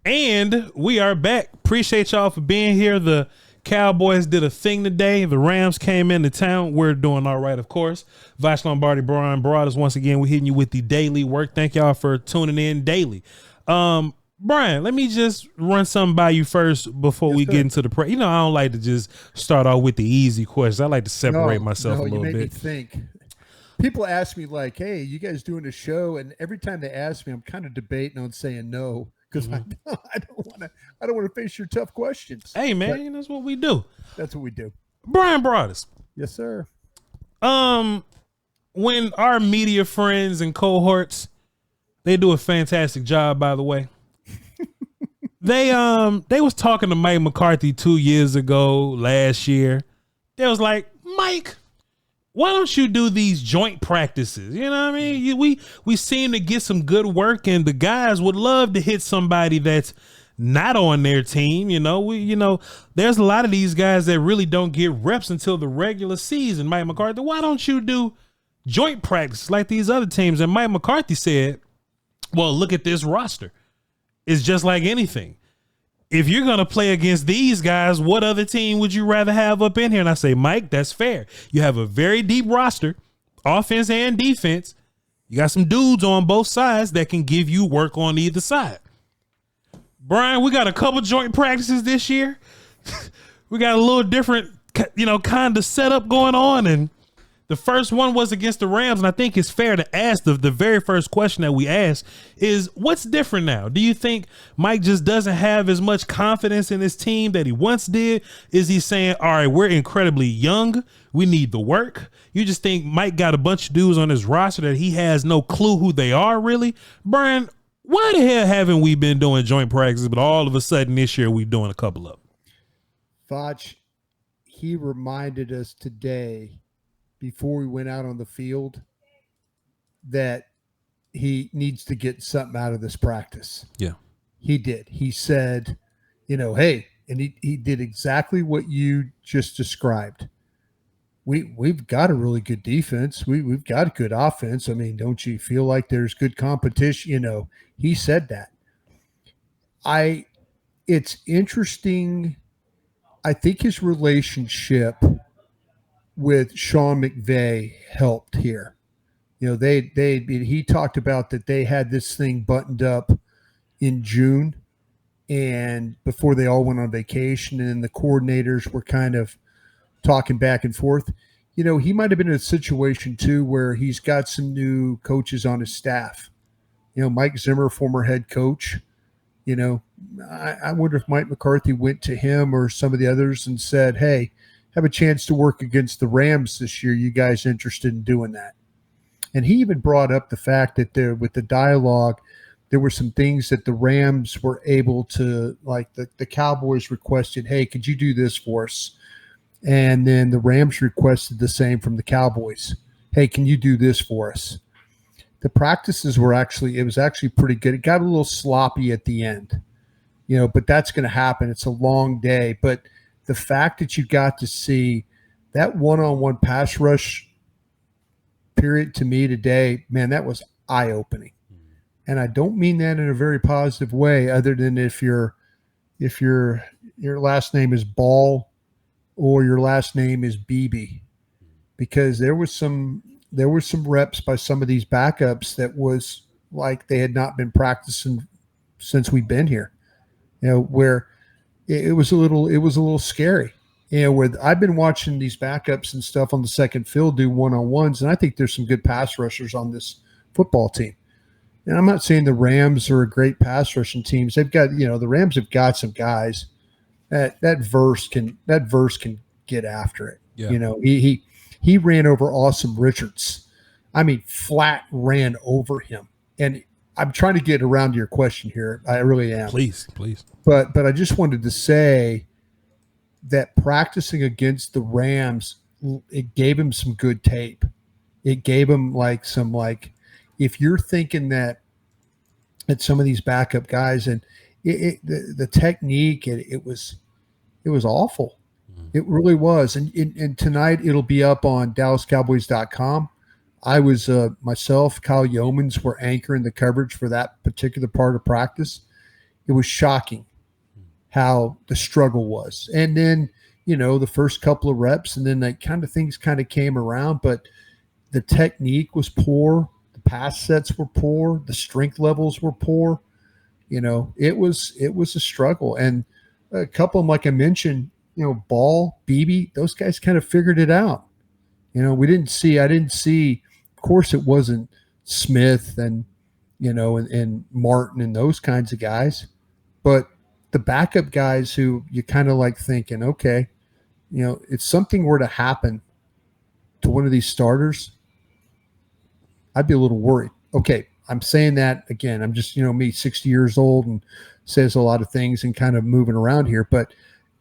And we are back. Appreciate y'all for being here. The Cowboys did a thing today. The Rams came into town. We're doing all right, of course. Voch, Lombardi, Bryan Broaddus. Once again, we're hitting you with the daily work. Thank y'all for tuning in daily. Bryan, let me just run something by you first before we get into the I don't like to just start off with the easy questions. I like to separate myself a little bit. You made me think. People ask me like, "Hey, you guys doing a show?" And every time they ask me, I'm kind of debating on saying no because I don't want to face your tough questions. Hey, man, that's what we do. That's what we do. Bryan Broaddus. Yes, sir. When our media friends and cohorts, they do a fantastic job, by the way. They was talking to Mike McCarthy 2 years ago, last year. They was like, Mike, why don't you do these joint practices? You know what I mean? We seem to get some good work, and the guys would love to hit somebody that's not on their team. There's a lot of these guys that really don't get reps until the regular season. Mike McCarthy, why don't you do joint practice like these other teams? And Mike McCarthy said, well, look at this roster. It's just like anything. If you're going to play against these guys, what other team would you rather have up in here? And I say, Mike, that's fair. You have a very deep roster, offense and defense. You got some dudes on both sides that can give you work on either side. Bryan, we got a couple joint practices this year. We got a little different, kind of setup going on. And the first one was against the Rams, and I think it's fair to ask the very first question that we asked is, what's different now? Do you think Mike just doesn't have as much confidence in his team that he once did? Is he saying, all right, we're incredibly young, we need the work? You just think Mike got a bunch of dudes on his roster that he has no clue who they are, really? Bryan, why the hell haven't we been doing joint practices, but all of a sudden this year we're doing a couple of them? Voch, he reminded us today, before we went out on the field, that he needs to get something out of this practice. Yeah. He did. He said, hey, and he did exactly what you just described. We've got a really good defense. We've got a good offense. I mean, don't you feel like there's good competition? He said that. It's interesting. I think his relationship with Sean McVay helped here. He talked about that they had this thing buttoned up in June, and before they all went on vacation, and the coordinators were kind of talking back and forth. He might have been in a situation too where he's got some new coaches on his staff. Mike Zimmer, former head coach. I wonder if Mike McCarthy went to him or some of the others and said, hey, have a chance to work against the Rams this year. You guys interested in doing that? And he even brought up the fact that with the dialogue, there were some things that the Rams were able to, like the Cowboys requested, hey, could you do this for us? And then the Rams requested the same from the Cowboys. Hey, can you do this for us? The practices were it was actually pretty good. It got a little sloppy at the end, but that's going to happen. It's a long day, but the fact that you got to see that one-on-one pass rush period to me today, man, that was eye-opening. And I don't mean that in a very positive way, other than if your last name is Ball or your last name is Beebe, because there were some reps by some of these backups that was like they had not been practicing since we've been here, where it was a little scary. Where I've been watching these backups and stuff on the second field do one-on-ones, and I think there's some good pass rushers on this football team. And I'm not saying the Rams are a great pass rushing teams. They've got, the Rams have got some guys that verse can get after it. Yeah. He ran over Awesome Richards. I mean, flat ran over him. And I'm trying to get around to your question here. I really am. Please. But I just wanted to say that practicing against the Rams, it gave him some good tape. It gave him if you're thinking that some of these backup guys and the technique, it was awful. It really was. And tonight it'll be up on DallasCowboys.com. I was myself, Kyle Yeomans were anchoring the coverage for that particular part of practice. it was shocking how the struggle was. And then, the first couple of reps, and then that kind of things kind of came around, but the technique was poor. The pass sets were poor. The strength levels were poor. It was a struggle. And a couple of them, like I mentioned, Ball, Beebe, those guys kind of figured it out. I didn't see, of course it wasn't Smith and Martin and those kinds of guys, but the backup guys who you kind of like thinking, okay, if something were to happen to one of these starters, I'd be a little worried. Okay, I'm saying that again. I'm just, me, 60 years old and says a lot of things and kind of moving around here. But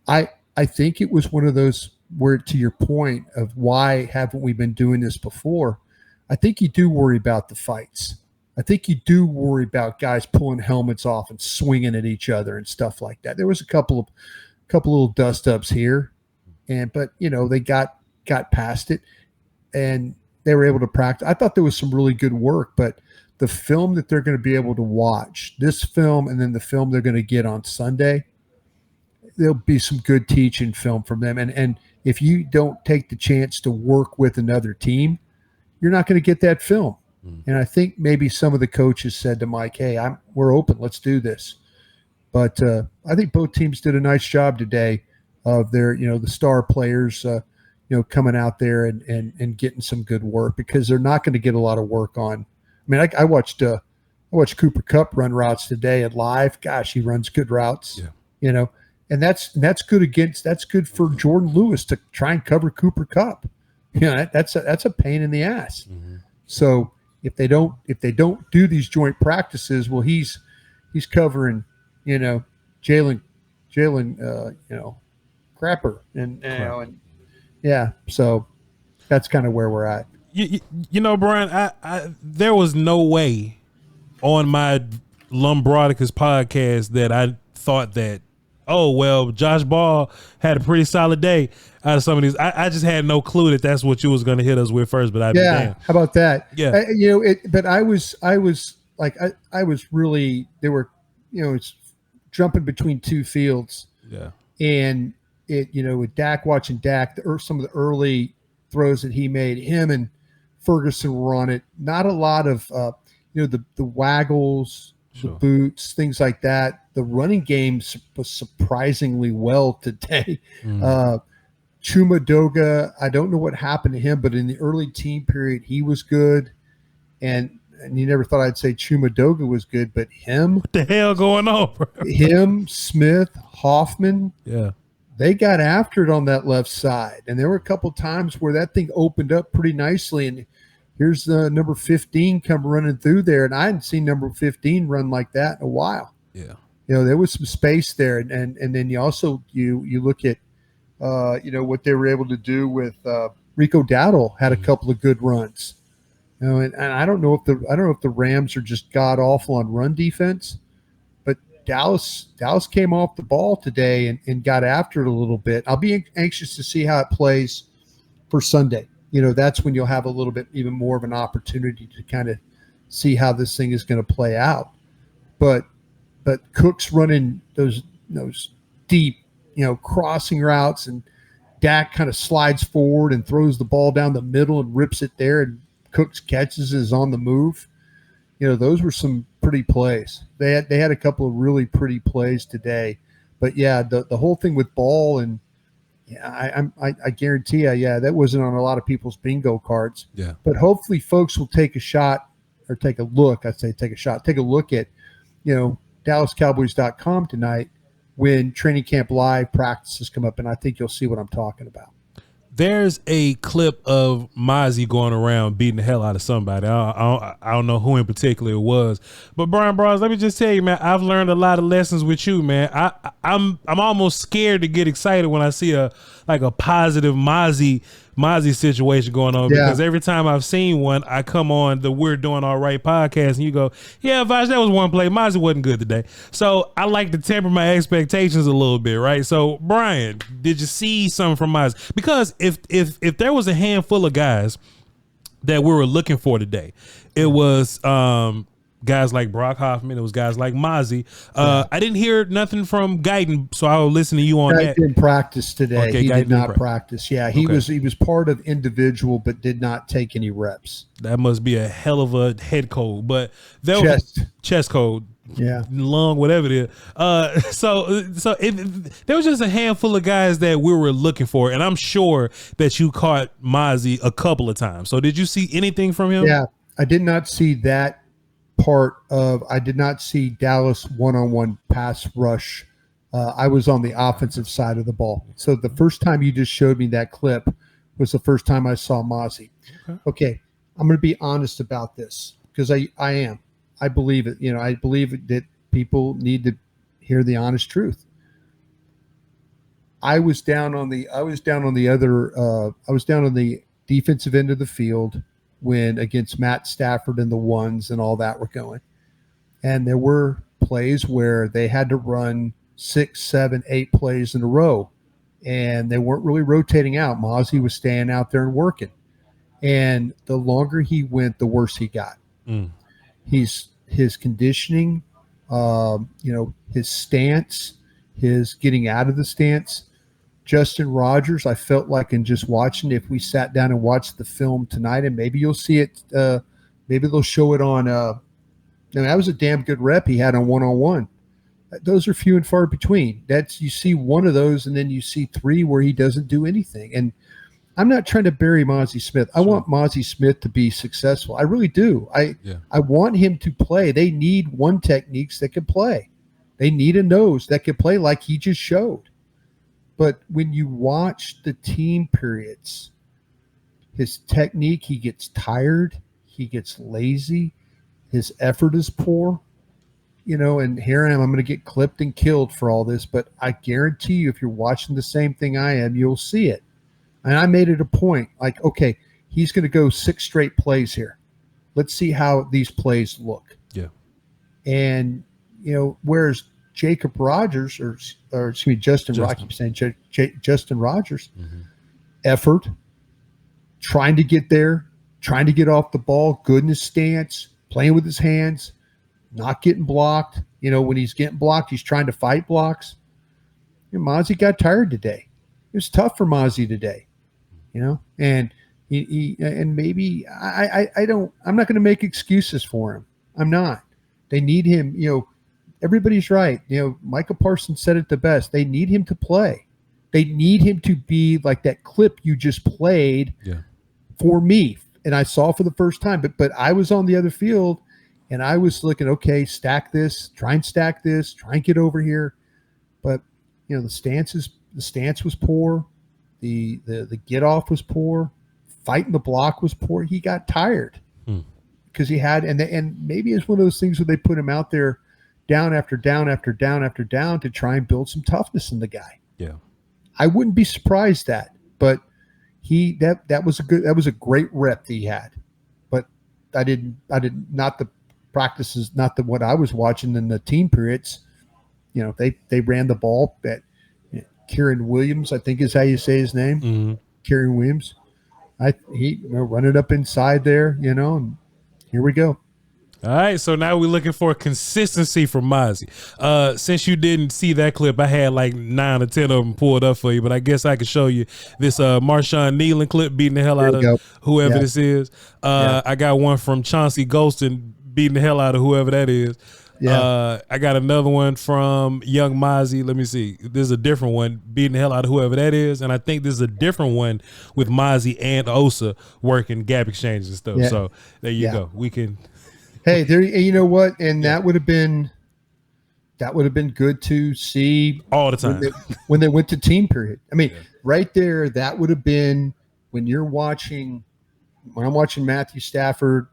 I think it was one of those where, to your point of why haven't we been doing this before, I think you do worry about the fights. I think you do worry about guys pulling helmets off and swinging at each other and stuff like that. There was a couple little dust ups here, but they got past it and they were able to practice. I thought there was some really good work, but the film that they're going to be able to watch, this film and then the film they're going to get on Sunday, there'll be some good teaching film from them. And if you don't take the chance to work with another team, you're not going to get that film. And I think maybe some of the coaches said to Mike, hey, we're open. Let's do this. But I think both teams did a nice job today of their, the star players, coming out there and getting some good work, because they're not going to get a lot of work on. I mean, I watched Cooper Kupp run routes today at live. Gosh, he runs good routes, and that's good for Jordan Lewis to try and cover Cooper Kupp. That's a pain in the ass. Mm-hmm. So if they don't do these joint practices, well, he's covering, Jalen, Crapper and yeah. So that's kind of where we're at. Bryan, I there was no way on my Lombardi's podcast that I thought that, oh, well, Josh Ball had a pretty solid day out of some of these. I just had no clue that that's what you was going to hit us with first, but I'd be damned. How about that? Yeah. But I was really, they were, it's jumping between two fields. Yeah. And with Dak, watching Dak, some of the early throws that he made, him and Ferguson were on it. Not a lot of, the waggles, sure, the boots, things like that. The running game was surprisingly well today. Mm. Chuma Doga, I don't know what happened to him, but in the early team period, he was good. And you never thought I'd say Chuma Doga was good, but him. What the hell going on, bro? Him, Smith, Hoffman. Yeah. They got after it on that left side. And there were a couple times where that thing opened up pretty nicely. And here's the number 15 come running through there. And I hadn't seen number 15 run like that in a while. Yeah. There was some space there. And then you also, you look at, what they were able to do with Rico Dowdle had a couple of good runs. And I don't know if the Rams are just god awful on run defense, but Dallas came off the ball today and got after it a little bit. I'll be anxious to see how it plays for Sunday. That's when you'll have a little bit even more of an opportunity to kind of see how this thing is going to play out. But Cook's running those deep, crossing routes, and Dak kind of slides forward and throws the ball down the middle and rips it there, and Cooks catches is on the move. Those were some pretty plays. They had a couple of really pretty plays today. But yeah, the whole thing with Ball, and I guarantee you, that wasn't on a lot of people's bingo cards. Yeah. But hopefully folks will take a look at, DallasCowboys.com tonight when training camp live practices come up, and I think you'll see what I'm talking about. There's a clip of Mozzie going around beating the hell out of somebody. I don't know who in particular it was, but Bryan Broaddus, let me just tell you, man, I've learned a lot of lessons with you, man. I'm almost scared to get excited when I see a positive Mozzie situation going on, because every time I've seen one, I come on the We're Doing All Right podcast and you go, yeah, Voch, that was one play. Mozzie wasn't good today. So I like to temper my expectations a little bit, right? So Bryan, did you see something from Mozzie? Because if there was a handful of guys that we were looking for today, it was guys like Brock Hoffman. It was guys like Mozzie. I didn't hear nothing from Guyton, so I'll listen to you on that. Didn't practice today. Okay, he Guyton did not practice. Yeah, he Okay. was part of individual, but did not take any reps. That must be a hell of a head cold, but chest cold. Yeah, lung, whatever it is. There was just a handful of guys that we were looking for, and I'm sure that you caught Mozzie a couple of times. So did you see anything from him? Yeah, I did not see that part of. I did not see Dallas one-on-one pass rush. I was on the offensive side of the ball. So the first time you just showed me that clip was the first time I saw Mozzie. Okay, I'm going to be honest about this because I am. I believe it. I believe that people need to hear the honest truth. I was down on the defensive end of the field when against Matt Stafford and the ones and all that were going. And there were plays where they had to run 6, 7, 8 plays in a row. And they weren't really rotating out. Mozzie was staying out there and working. And the longer he went, the worse he got. His conditioning, his stance, his getting out of the stance. Justin Rogers, I felt like in just watching, if we sat down and watched the film tonight, and maybe you'll see it, maybe they'll show it on. That was a damn good rep he had on one-on-one. Those are few and far between. You see one of those, and then you see 3 where he doesn't do anything. And I'm not trying to bury Mozzie Smith. I want Mozzie Smith to be successful. I really do. I want him to play. They need one techniques that can play. They need a nose that can play like he just showed. But when you watch the team periods, his technique, he gets tired. He gets lazy. His effort is poor. And here I am. I'm going to get clipped and killed for all this. But I guarantee you, if you're watching the same thing I am, you'll see it. And I made it a point, like, okay, he's going to go 6 straight plays here. Let's see how these plays look. Yeah. And, whereas Jacob Rogers, or excuse me, Justin Rogers, effort, trying to get there, trying to get off the ball, good in his stance, playing with his hands, not getting blocked. When he's getting blocked, he's trying to fight blocks. Mozzie got tired today. It was tough for Mozzie today. And and maybe I'm not going to make excuses for him. I'm not. They need him. Everybody's right. Micah Parsons said it the best. They need him to play. They need him to be like that clip you just played for me. And I saw for the first time, but I was on the other field and I was looking, okay, stack this, try and stack this, try and get over here. But the stance was poor. The get off was poor. Fighting the block was poor. He got tired because he had, and maybe it's one of those things where they put him out there down after down after down after down to try and build some toughness in the guy. Yeah, I wouldn't be surprised but that was a great rep that he had. But I didn't not the practices, not what I was watching in the team periods. They ran the ball at Kieran Williams, I think is how you say his name. Kieran Williams. He run it up inside there, and here we go. All right, so now we're looking for consistency from Mozzie. Since you didn't see that clip, I had like 9 or 10 of them pulled up for you, but I guess I could show you this Marshawn Nealon clip beating the hell out of whoever this is. I got one from Chauncey Golston beating the hell out of whoever that is. I got another one from Young Mozzie. Let me see. There's a different one beating the hell out of whoever that is. And I think there's a different one with Mozzie and Osa working gap exchanges and stuff. So there you go. We can. Hey, there. You know what? And that would have been good to see all the time when they went to team period. I mean, right there, that would have been when you're watching. When I'm watching Matthew Stafford,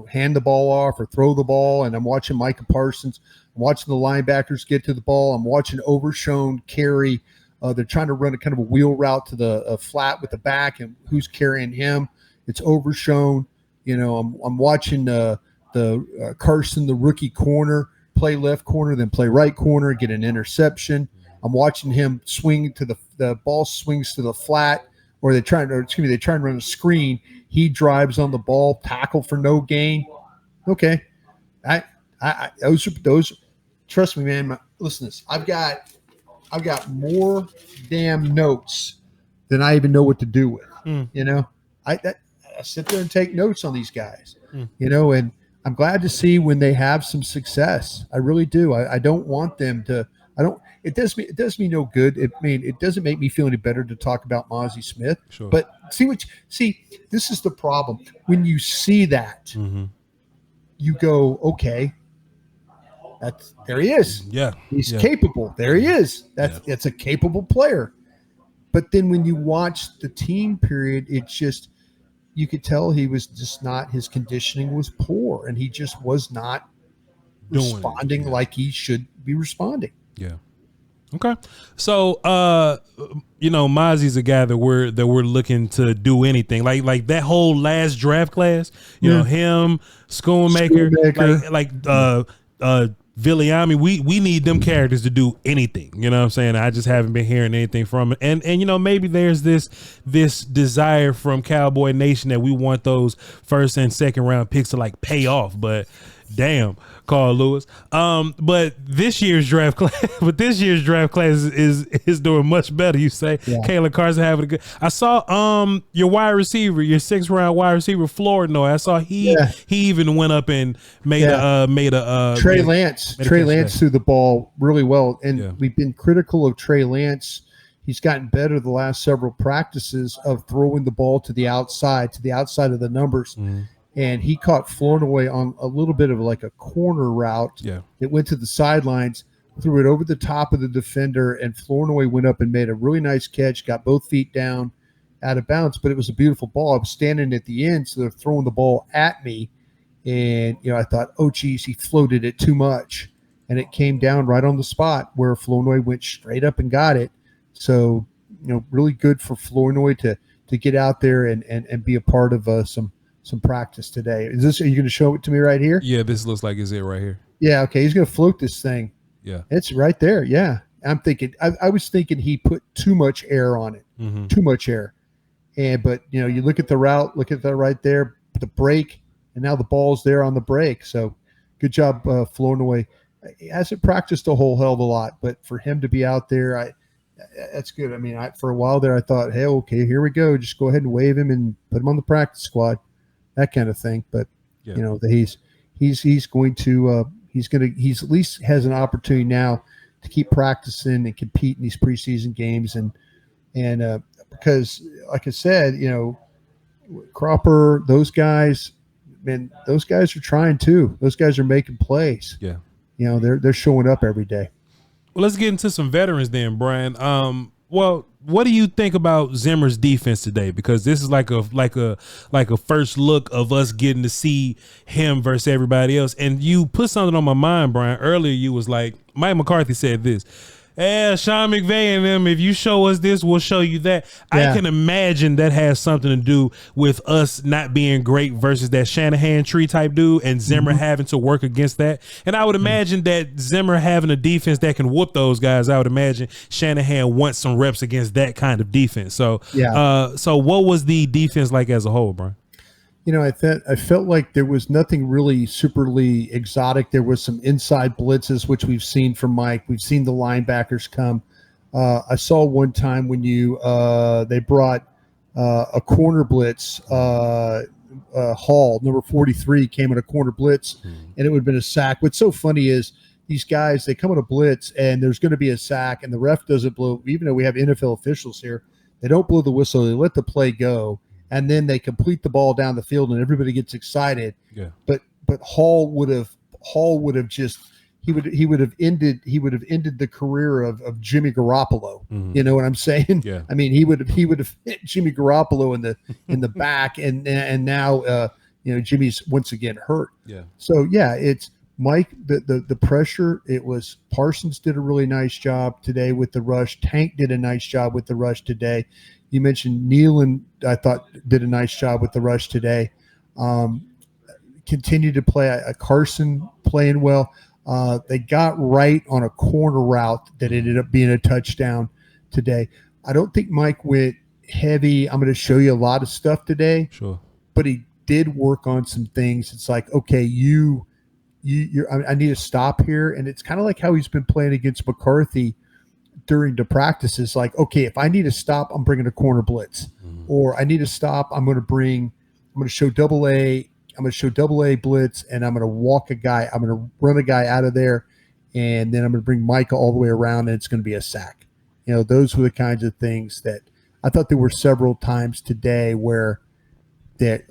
hand the ball off or throw the ball, and I'm watching Micah Parsons, I'm watching the linebackers get to the ball, I'm watching Overshown carry. They're trying to run a kind of a wheel route to the flat with the back, and who's carrying him? It's Overshown. I'm watching the Carson, the rookie corner, play left corner, then play right corner, get an interception. I'm watching him swing to the ball swings to the flat, or they try and run a screen. He drives on the ball, tackle for no gain. Okay. Those. Trust me, man. Listen to this. I've got more damn notes than I even know what to do with. You know, I sit there and take notes on these guys. You know, and I'm glad to see when they have some success. I really do. I don't want them to. I don't. It does me no good. It doesn't make me feel any better to talk about Mozzie Smith. Sure. But see, this is the problem. When you see that, you go, okay. There he is. Yeah. He's capable. There he is. That's a capable player. But then when you watch the team period, it's just, you could tell he was just not, his conditioning was poor and he just was not responding like he should be responding. Yeah. Okay. So, Mozzie's a guy that we're looking to do anything like that whole last draft class, you know, him, Schoonmaker. Viliami, we need them characters to do anything. You know what I'm saying? I just haven't been hearing anything from it. And maybe there's this desire from Cowboy Nation that we want those first and second round picks to like pay off. But damn, Carl Lewis. But this year's draft class is doing much better. You say Kayla Carson having a good. I saw your wide receiver, your 6th round wide receiver, Flournoy. I saw he even went up and made a Trey Lance threw the ball really well, and we've been critical of Trey Lance. He's gotten better the last several practices of throwing the ball to the outside of the numbers. And he caught Flournoy on a little bit of like a corner route. It went to the sidelines, threw it over the top of the defender, and Flournoy went up and made a really nice catch, got both feet down out of bounds, but it was a beautiful ball. I was standing at the end, so they're throwing the ball at me. And, I thought, oh, geez, he floated it too much. And it came down right on the spot where Flournoy went straight up and got it. So, really good for Flournoy to get out there and be a part of some practice today. Are you going to show it to me right here? Yeah, this looks like it's it right here. Yeah, okay. He's going to float this thing. Yeah. It's right there. Yeah. I'm thinking, I was thinking he put too much air on it. Too much air. But you look at the route, look at that right there, the break, and now the ball's there on the break. So good job, Flournoy. He hasn't practiced a whole hell of a lot, but for him to be out there, that's good. I mean, for a while there, I thought, hey, okay, here we go. Just go ahead and waive him and put him on the practice squad. That kind of thing. But he's at least has an opportunity now to keep practicing and compete in these preseason games. And because like I said, Cropper, those guys are trying too. Those guys are making plays. Yeah. They're showing up every day. Well, let's get into some veterans then, Brian. Well, what do you think about Zimmer's defense today? Because this is like a first look of us getting to see him versus everybody else. And you put something on my mind, Brian. Earlier, you was like, Mike McCarthy said this. Sean McVay and them, if you show us this, we'll show you that. I can imagine that has something to do with us not being great versus that Shanahan tree type dude and Zimmer having to work against that. And I would imagine that Zimmer having a defense that can whoop those guys, I would imagine Shanahan wants some reps against that kind of defense. So, so what was the defense like as a whole, Brian? I felt like there was nothing really superly exotic. There was some inside blitzes, which we've seen from Mike. We've seen the linebackers come. I saw one time when they brought a corner blitz. Hall, number 43, came in a corner blitz, and it would have been a sack. What's so funny is these guys, they come in a blitz, and there's going to be a sack, and the ref doesn't blow. Even though we have NFL officials here, they don't blow the whistle. They let the play go. And then they complete the ball down the field, and everybody gets excited. Yeah. But Hall would have just he would have ended the career of Jimmy Garoppolo. You know what I'm saying? Yeah. I mean, he would have hit Jimmy Garoppolo in the back, and now Jimmy's once again hurt. Yeah. So it's Mike. The pressure. It was Parsons did a really nice job today with the rush. Tank did a nice job with the rush today. You mentioned Nealon, I thought, did a nice job with the rush today. Continued to play. Carson playing well. They got right on a corner route that ended up being a touchdown today. I don't think Mike went heavy. I'm going to show you a lot of stuff today. Sure. But he did work on some things. It's like, okay, you I need to stop here. And it's kind of like how he's been playing against McCarthy during the practices. Like, okay, if I need to stop, I'm bringing a corner blitz, or I need to stop. I'm going to show double A. I'm going to show double A blitz, and I'm going to walk a guy. I'm going to run a guy out of there, and then I'm going to bring Micah all the way around, and it's going to be a sack. Those were the kinds of things that I thought there were several times today where that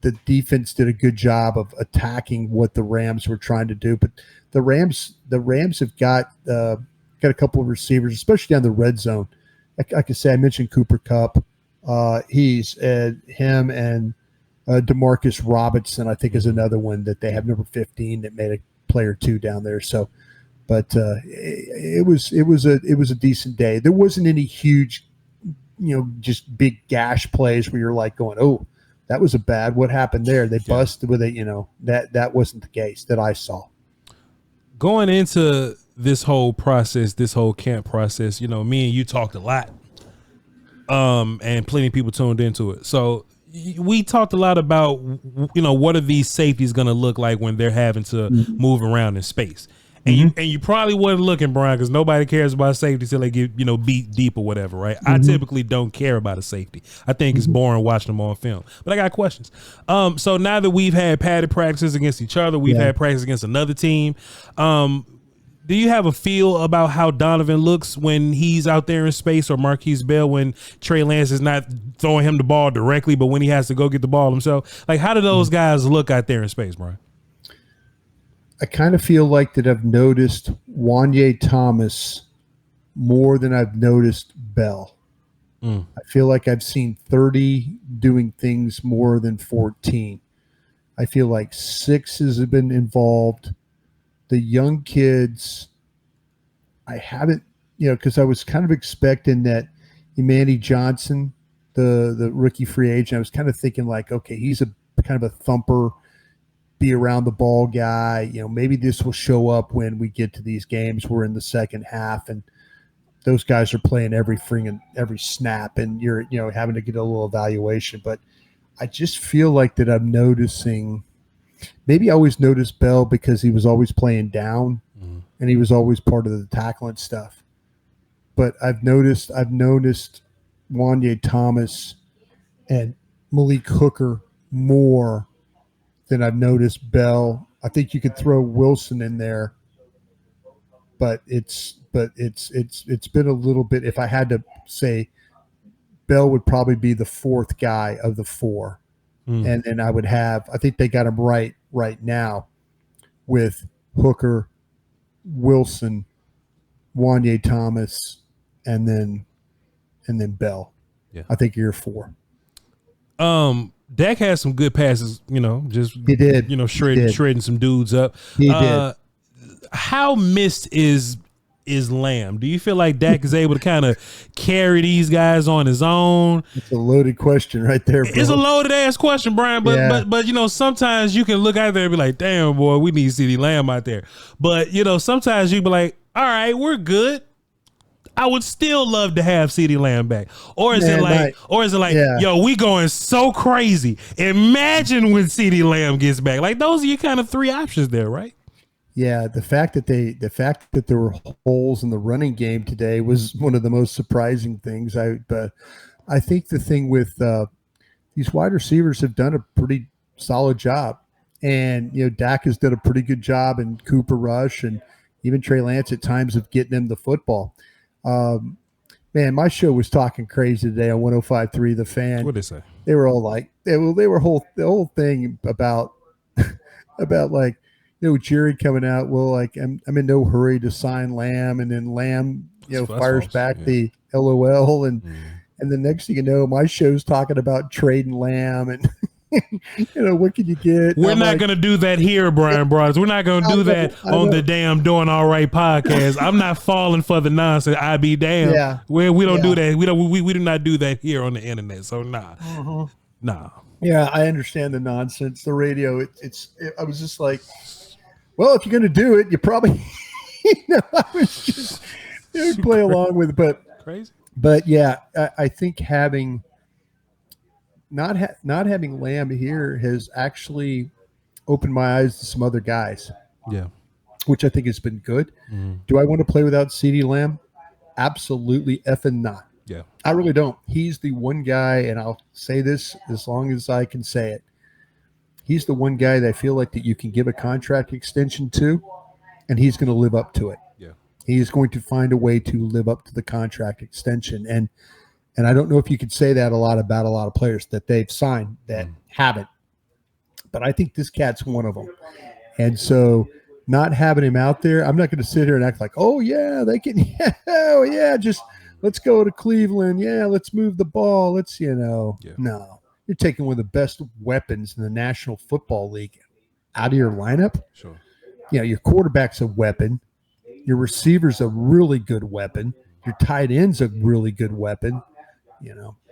the defense did a good job of attacking what the Rams were trying to do. But the Rams have got a couple of receivers, especially down the red zone. Like I said, I mentioned Cooper Kupp. He's him and Demarcus Robinson, I think, is another one that they have, number 15, that made a play or two down there. So, but it was a decent day. There wasn't any huge, just big gash plays where you're like going, oh, that was a bad. What happened there? They busted with it. That wasn't the case that I saw. Going into this whole process, this whole camp process, me and you talked a lot, and plenty of people tuned into it. So we talked a lot about, what are these safeties going to look like when they're having to move around in space. And you probably wasn't looking, Brian, because nobody cares about safety till they get, beat deep or whatever, right? I typically don't care about a safety. I think it's boring watching them on film. But I got questions. So now that we've had padded practices against each other, we've had practice against another team. Do you have a feel about how Donovan looks when he's out there in space, or Marquise Bell when Trey Lance is not throwing him the ball directly, but when he has to go get the ball himself? Like, how do those guys look out there in space, Brian? I kind of feel like that I've noticed Wanye Thomas more than I've noticed Bell. I feel like I've seen 30 doing things more than 14. I feel like 6 has been involved. The young kids, I haven't, because I was kind of expecting that Imani Johnson, the rookie free agent, I was kind of thinking like, okay, he's a kind of a thumper, be around the ball guy. Maybe this will show up when we get to these games. We're in the second half, and those guys are playing every snap, and you're having to get a little evaluation. But I just feel like that I'm noticing. Maybe I always noticed Bell because he was always playing down, and he was always part of the tackling stuff. But I've noticed Wanye Thomas and Malik Hooker more than I've noticed Bell. I think you could throw Wilson in there, but it's been a little bit. If I had to say, Bell would probably be the fourth guy of the 4. And I would have, I think they got him right now with Hooker, Wilson, Wanye Thomas, and then Bell. Yeah. I think you're 4. Dak had some good passes, just he did. Shredding some dudes up. He did. How missed is Lamb? Do you feel like Dak is able to kind of carry these guys on his own? It's a loaded question right there, bro. It's a loaded ass question, Brian. But sometimes you can look out there and be like, damn, boy, we need CeeDee Lamb out there. But sometimes you be like, all right, we're good. I would still love to have CeeDee Lamb back. Or is it like, yo, we going so crazy. Imagine when CeeDee Lamb gets back. Like, those are your kind of 3 options there, right? Yeah, the fact that there were holes in the running game today was one of the most surprising things. But I think the thing with these wide receivers have done a pretty solid job, and Dak has done a pretty good job, and Cooper Rush and even Trey Lance at times of getting him the football. Man, my show was talking crazy today on 105.3 The Fan. What did they say? They were all like, the whole thing about like, Jerry coming out, well, like I'm in no hurry to sign Lamb, and then Lamb, fires back the LOL, and the next thing you know, my show's talking about trading Lamb, and what can you get? We're not going to do that here, Bryan Broaddus. We're not going to do that on the damn Doing All Right podcast. I'm not falling for the nonsense. I be damn. Yeah. We don't do that. We do not do that here on the internet. So nah. Yeah, I understand the nonsense. The radio, I was just like, well, if you're going to do it, you probably, I was just play along with it. But crazy. But yeah, I think having not having Lamb here has actually opened my eyes to some other guys. Yeah. Which I think has been good. Mm-hmm. Do I want to play without CeeDee Lamb? Absolutely effing not. Yeah. I really don't. He's the one guy, and I'll say this as long as I can say it. He's the one guy that I feel like that you can give a contract extension to, and he's going to live up to it. Yeah. He's going to find a way to live up to the contract extension. And I don't know if you could say that about a lot of players that they've signed that haven't. But I think this cat's one of them. And so not having him out there, I'm not going to sit here and act like, oh, yeah, they can. Yeah, oh, yeah, just let's go to Cleveland. Yeah, let's move the ball. Let's, No. You're taking one of the best weapons in the National Football League out of your lineup. Sure. Your quarterback's a weapon. Your receiver's a really good weapon. Your tight end's a really good weapon.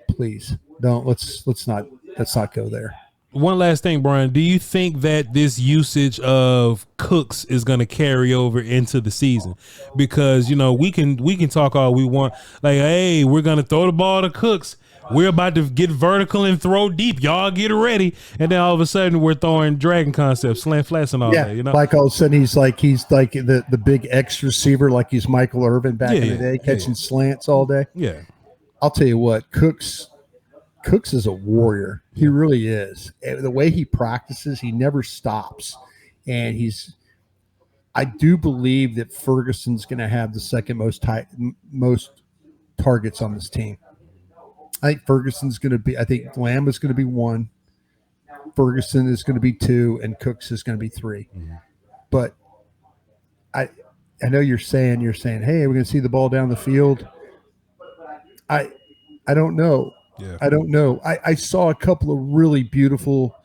Please don't. Let's not go there. One last thing, Bryan. Do you think that this usage of Cooks is going to carry over into the season? Because we can talk all we want. Like, hey, we're going to throw the ball to Cooks. We're about to get vertical and throw deep. Y'all get ready. And then all of a sudden we're throwing dragon concepts, slant flats and all that. Like all of a sudden he's like the big X receiver, like he's Michael Irvin back in the day, catching slants all day. Yeah. I'll tell you what, Cooks is a warrior. He really is. The way he practices, he never stops. And I do believe that Ferguson's going to have the second most targets on this team. I think Ferguson's going to be, I think Lamb is going to be 1. Ferguson is going to be 2, and Cooks is going to be 3. Mm-hmm. But I know you're saying, hey, we're going to see the ball down the field. I don't know. Yeah. I don't know. I saw a couple of really beautiful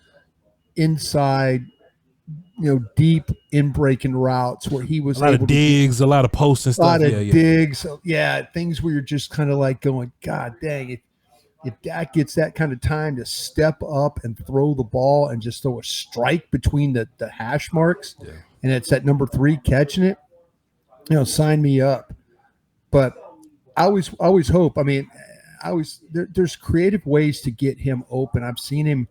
inside, deep in breaking routes where he was a lot of digs, a lot of posts and stuff. A lot of digs. Yeah, things where you're just kind of like going, God dang it. If Dak gets that kind of time to step up and throw the ball and just throw a strike between the hash marks, and it's at number 3 catching it, sign me up. But I always hope. I mean, there's creative ways to get him open. I've seen him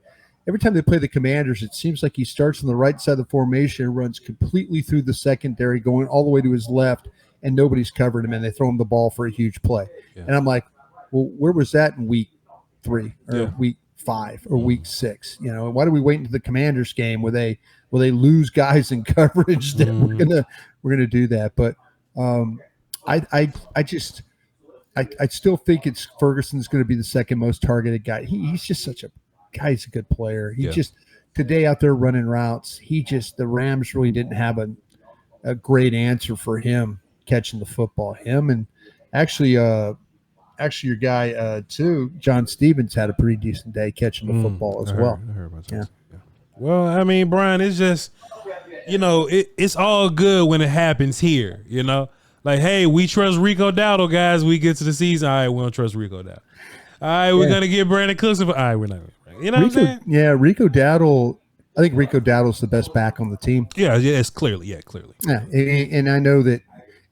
every time they play the Commanders. It seems like he starts on the right side of the formation and runs completely through the secondary, going all the way to his left, and nobody's covering him, and they throw him the ball for a huge play. Yeah. And I'm like, well, where was that in week 3 or week 5 or week 6? Why do we wait until the Commanders game where they lose guys in coverage that we're gonna do that? But I still think it's Ferguson's going to be the second most targeted guy. He's just such a guy. He's a good player. He just today out there running routes. The Rams really didn't have a great answer for him catching the football. Him and actually your guy too, John Stevens, had a pretty decent day catching the football as well. I heard about that. Yeah. Well, I mean, Bryan, it's just it's all good when it happens here. Like, hey, we trust Rico Dowdle, guys. We get to the season. All right, we don't trust Rico Dowdle. All right, we're going to get Brandon Cooks. All right, we're not. What I'm saying? Yeah, Rico Dowdle. I think Rico Dowdle's the best back on the team. Yeah, it's clearly. Yeah, clearly. Yeah, and I know that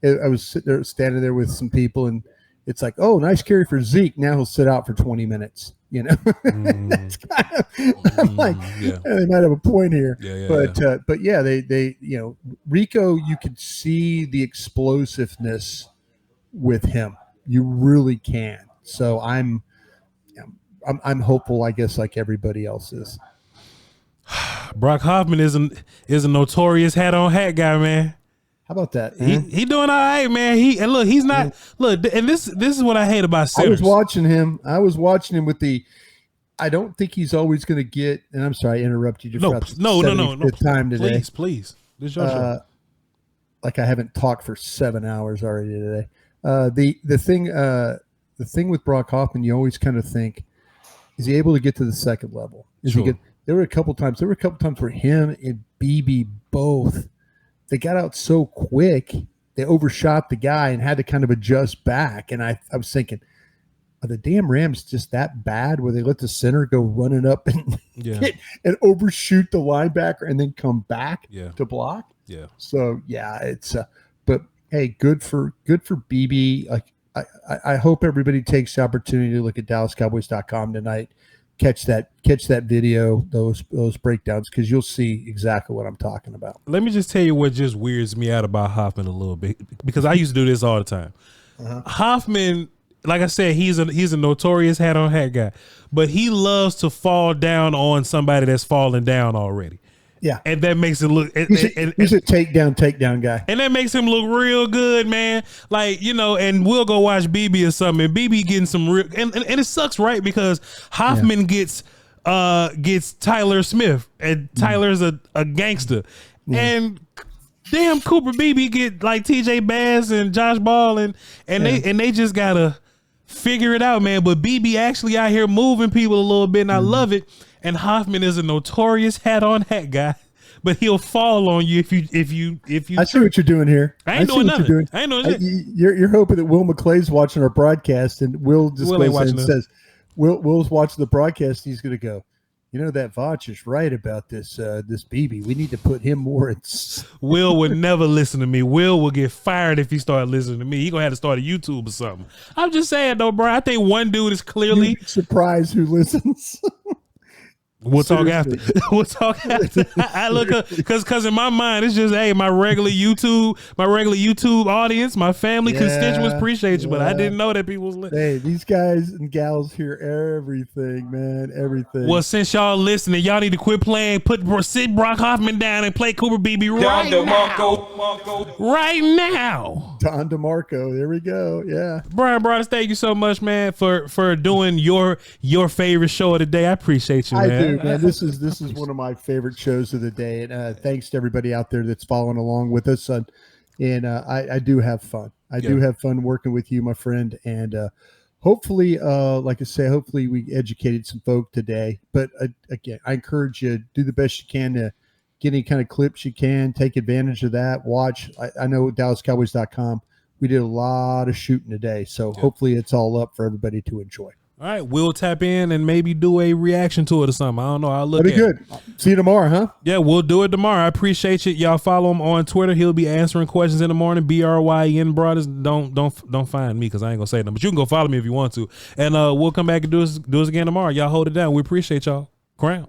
I was standing there with some people, and it's like, oh, nice carry for Zeke. Now he'll sit out for 20 minutes. That's kind of, I'm like, they might have a point here. But yeah, they Rico, you could see the explosiveness with him. You really can. So I'm hopeful, I guess, like everybody else is. Brock Hoffman is a notorious hat on hat guy, man. How about that? He doing all right, man. He's not and this is what I hate about Sitters. I was watching him with I don't think he's always going to get. And I'm sorry, I interrupted you. No. Time today, please. This is your show. Like I haven't talked for 7 hours already today. The thing with Brock Hoffman, you always kind of think, is he able to get to the second level? There were a couple times where him and BB both. They got out so quick, they overshot the guy and had to kind of adjust back. And I was thinking, are the damn Rams just that bad where they let the center go running up and and overshoot the linebacker and then come back to block? Yeah. So it's but hey, good for BB. Like I hope everybody takes the opportunity to look at DallasCowboys.com tonight. catch that video, those breakdowns, because you'll see exactly what I'm talking about. Let me just tell you what just weirds me out about Hoffman a little bit, because I used to do this all the time. Hoffman, like I said, he's a notorious hat on hat guy, but he loves to fall down on somebody that's fallen down already. Yeah, and that makes it look. He's a takedown guy, and that makes him look real good, man. Like, you know, and we'll go watch BB or something, and BB getting some real, and it sucks, right? Because Hoffman gets Tyler Smith, and Tyler's a gangster, and damn, Cooper Beebe get like TJ Bass and Josh Ball, and they just gotta figure it out, man. But BB actually out here moving people a little bit, and I love it. And Hoffman is a notorious hat on hat guy, but he'll fall on you if you. I see what you're doing here. I ain't doing nothing. I ain't doing shit. You're hoping that Will McClay's watching our broadcast, and Will just goes and says, Will's watching the broadcast. And he's going to go, you know, that Voch is right about this BB. We need to put him more in. Will would never listen to me. Will will get fired if he started listening to me. He gonna have to start a YouTube or something. I'm just saying though, bro. I think one dude is clearly surprised who listens. We'll talk after. We'll talk after. I look up because in my mind it's just, hey, my regular YouTube audience, my family, constituents appreciate you, but I didn't know that people was listening. Hey, these guys and gals hear everything, man, everything. Well, since y'all listening, y'all need to quit playing. Sit Brock Hoffman down and play Cooper Beebe right now. Right now. Don DeMarco. There we go. Yeah. Bryan Broaddus, thank you so much, man, for doing your favorite show of the day. I appreciate you, man. I do. Man, this is one of my favorite shows of the day, and thanks to everybody out there that's following along with us. And I do have fun. I do have fun working with you, my friend. And hopefully, like I say, hopefully we educated some folk today. But again, I encourage you, do the best you can to get any kind of clips you can. Take advantage of that. Watch. I know DallasCowboys.com. We did a lot of shooting today, so hopefully it's all up for everybody to enjoy. All right, we'll tap in and maybe do a reaction to it or something. I don't know. I'll look at it. That'd be good. See you tomorrow, huh? Yeah, we'll do it tomorrow. I appreciate you. Y'all follow him on Twitter. He'll be answering questions in the morning. Bryn Broaddus. Don't find me because I ain't gonna say nothing. But you can go follow me if you want to. And we'll come back and do this again tomorrow. Y'all hold it down. We appreciate y'all. Crown.